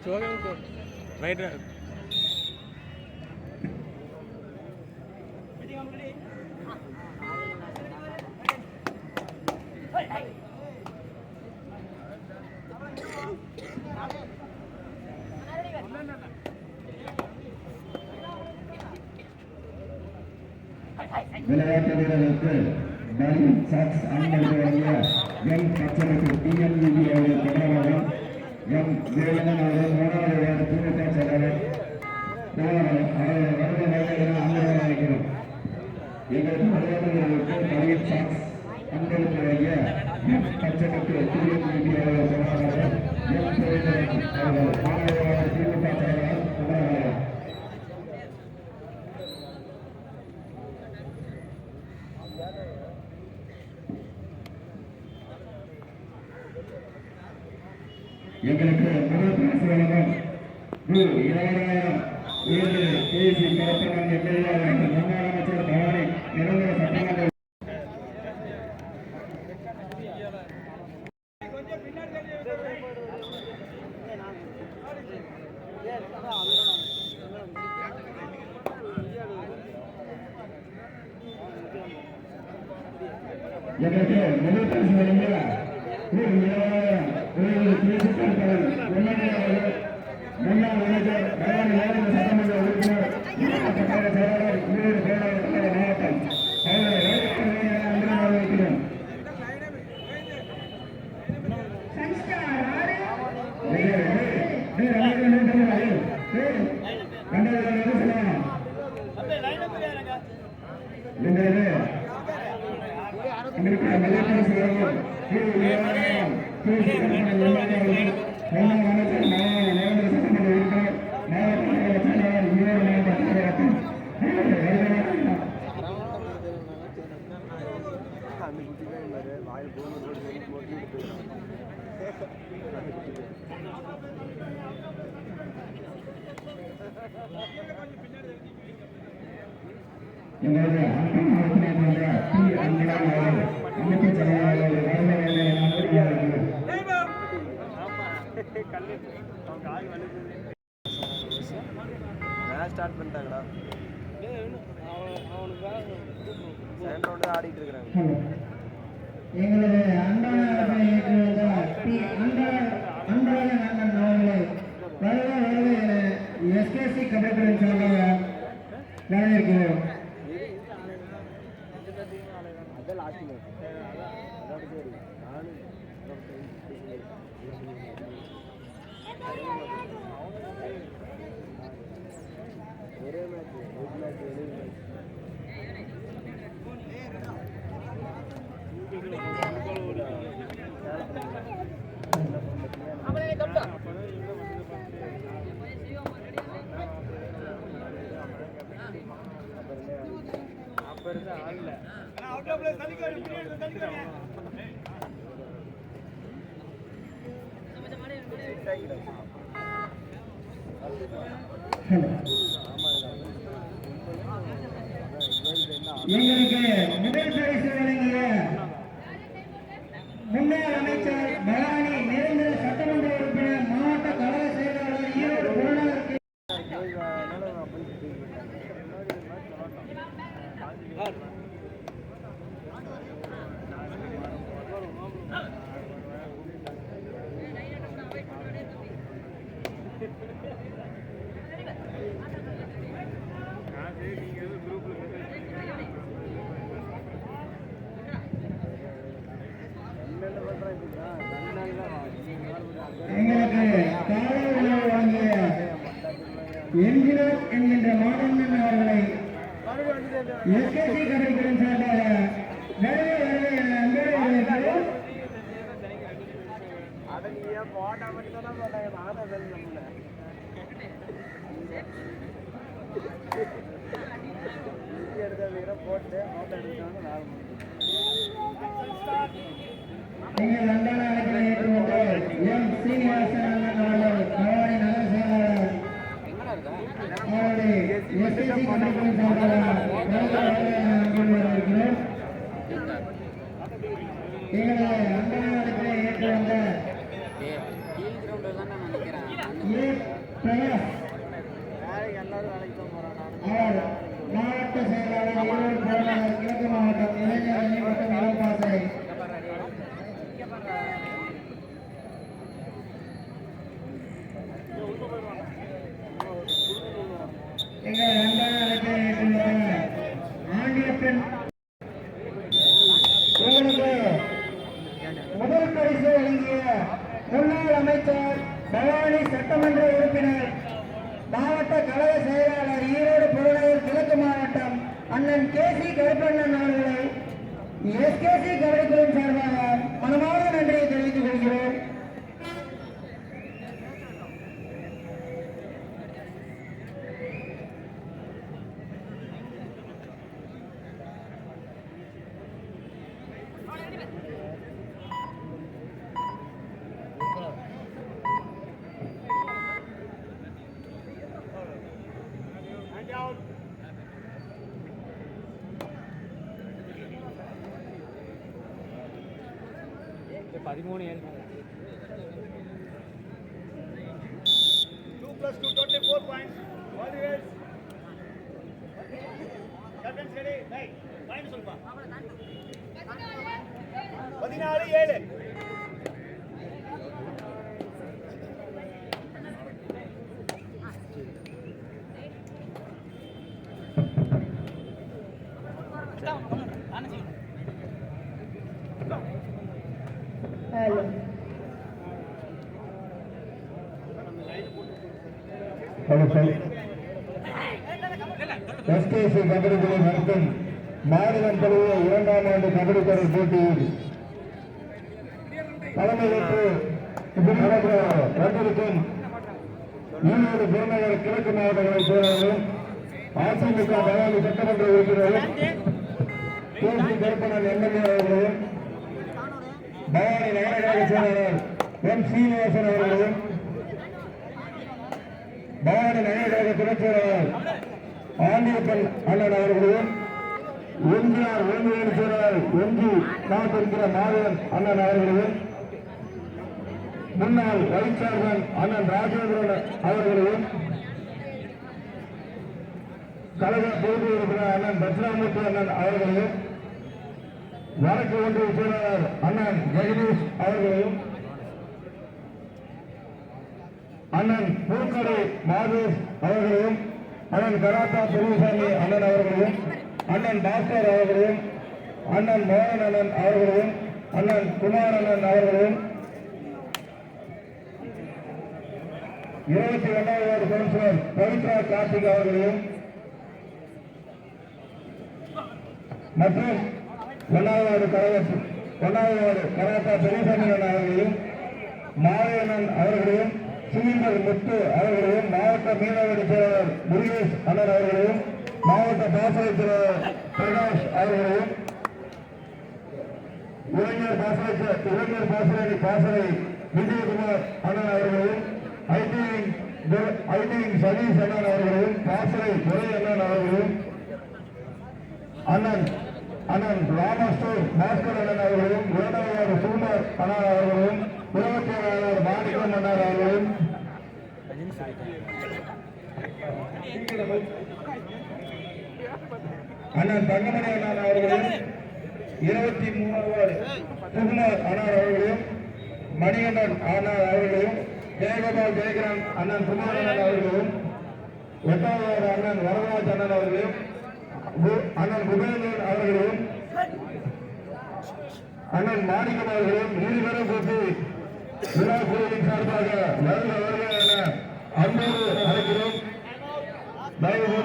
Right விளையாட்டு வீரர்களுக்கு balloon socks அணிந்திருக்கிற M பச்சனுக்கு டிஎன்விபி அவர்கள் தொடர்பாளர் எம் ஜெயலலிதா அவர்கள் மூணாவது வார்டு திமுக செயலாளர் அவர்கள் வருட வேலைகளை அங்கீகரிக்கிறோம். எங்களுக்கு விளையாட்டு வீரர்களுக்கு பலூன் சாக்ஸ் அணிந்திருக்கிற எம் பச்சனுக்கு டிஎன்விபி அவர்கள் தொடர்பாளர் எம் ஜெயலலிதா அவர்கள் மூணாவது வார்டு திமுக செயலாளர் தொடர்பாளர் எங்களுக்கு முதல் பரிசு வழங்கும் ரூ 20,000 கேசி கருப்பணன் எம்எல்ஏ முன்னாள் அமைச்சர் பவானி நிரந்தர சட்டமன்ற எங்களுக்கு முதல் பரிசு வழங்கிய ரூ 20,000 முன்னாள் அமைச்சர் பவானி நிரந்தர சட்டமன்ற உறுப்பினர் செயலாளர் ஈரோடு பேராளர் மாவட்டம் அவர்களை வைக்கிறோம். எங்களது அன்பும் ஆலோசனை டி அன்புடன் அவர்கள் அமைப்பு செயலாளர் ஸ்டார்ட் பண்ணிட்டாங்கடா. ஆடிட்டு இருக்கிறாங்க. எங்களது அன்பான அவர்களை எஸ்கேசி கபடி சார்பாக வரவேற்கிறோம். எங்களுக்கு முதல் பரிசு வழங்கிய முன்னாள் அமைச்சர் பவானி நிரந்தர சட்டமன்ற உறுப்பினர் மாவட்ட கழக செயலாளர் ஈரோடு பொருளாதார எங்களுக்கு காலை உணவு வழங்கிய என்கிறோம் என்கின்ற மாணவன் அவர்களை எஸ்கேசி கடைகளின் சார்பாக நீங்கள் அன்பான அழைப்பினை ஏற்றுக்கொண்டு எம் சீனிவாசன் அவர்கள் பவானி நகர செயலாளர் அவருடைய எஸ்எஸ்சி கமிட்டியின் சார்பாக வரவேற்கிறோம். எங்களது அன்பான அழைப்பினை ஏற்றுக்கொண்ட ஏ பிரகாஷ் அவர் மாவட்ட செயலாளர் ஈரோடு புறநகர் கிழக்கு மாவட்டம் இளைஞர் அணி மற்றும் இளம் பாசறை. எங்கள் அன்பான அழைப்பை ஏற்றுள்ள ஆண்டியப்பன் உங்களுக்கு முதல் பரிசு வழங்கிய முன்னாள் அமைச்சர் பவானி சட்டமன்ற உறுப்பினர் மாவட்ட கழக செயலாளர் ஈரோடு புறநகர் கிழக்கு மாவட்டம் அண்ணன் கே.சி. கருப்பண்ணன் அவர்களை எஸ்கேசி கபடிக்குழுவின் சார்பாக மனமார்ந்த நன்றியை தெரிவித்துக் கொள்கிறோம். Two plus two, totally 4 points. All the way. Captain ready. Right. Point solpa. 14-7. Hello. SKC கபடிக்குழு நடத்தும் மாநிலம் தழுவிய 2ஆம் ஆண்டு கபடி தொடர் போட்டியில் தலைமையேற்று வந்திருக்கும் ஈரோடு புறநகர் கிழக்கு மாவட்டங்களைச் சேர்ந்தவர்களும் அதிமுக பவானி சட்டமன்ற உறுப்பினரும் கே.சி. கருப்பண்ணன் எம்எல்ஏ அவர்களும் பவானி நகரகழக செயலாளர் எம். சீனிவாசன் அவர்களும் பவானி நகரகழக துணைச் செயலாளர் ஆண்டியப்பன் அண்ணன் அவர்களும் எம்ஜிஆர் ஒருங்கிணைந்த செயலாளர் எம்ஜி காத்திருக்கிற மாதவன் அண்ணன் அவர்களையும் முன்னாள் வைஸ் சேர்மன் அண்ணன் ராஜேந்திரன் அவர்களையும் கழக பொது உறுப்பினர் அண்ணன் தட்சிணாமூர்த்தி அண்ணன் அவர்களையும் வடக்கு ஒன்றிய செயலாளர் அண்ணன் ஜெகதீஷ் அவர்களையும் அண்ணன் பூக்கடை மாதேஷ் அவர்களையும் அண்ணன் கராத்தா பெரியசாமி அண்ணன் அவர்களையும் அண்ணன் பாஸ்கர் அவர்களையும் அண்ணன் மோகன் அண்ணன் அவர்களையும் அண்ணன் குமார் அண்ணன் அவர்களையும் 22வது வார்டு கவுன்சிலர் பவித்ரா கார்த்திக் அவர்களையும் மற்றும் 1வது வார்டு கராத்தா பெரியசாமி அண்ணன் அவர்களையும் மாயண்ணன் அவர்களையும் சுமீந்தர் முத்து அவர்களையும் மாவட்ட மீனவடி செயலாளர் முருகேஷ் அண்ணன் அவர்களையும் மாவட்ட பாசறை செயலாளர் பிரகாஷ் அவர்களையும் இளைஞர் பாசறை விஜயகுமார் அண்ணன் அவர்களையும் ஐடிங் சதீஷ் அண்ணன் அவர்களையும் பாசறை துறை அண்ணன் அவர்களையும் அண்ணன் ராமஸ்டோர் பாஸ்கர் அண்ணன் அவர்களையும் 2வது வார்டு சுகுமார் அண்ணன் அவர்களையும் 27வது மாணிக்கம் அண்ணன் அவர்களையும் அண்ணன் தங்கமணி அண்ணன் அவர்களையும் 23வது வார்டு சுகுமார் அண்ணன் அவர்களையும் மணிகண்டன் அண்ணன் அவர்களையும் ஜெயகோபால் ஜெயகிராம் அண்ணன் குமார் அண்ணன் அவர்களையும் 8வது வார்டு அண்ணன் வரதராஜ் அண்ணன் அவர்களையும் அண்ணன் குபேந்திரன் அவர்களையும் அண்ணன் மாணிக்கம் அவர்களையும் 2 பேரும் போட்டு விழா குழுவின் சார்பாக வருக வருக என அன்போடு அழைக்கிறோம். தயவு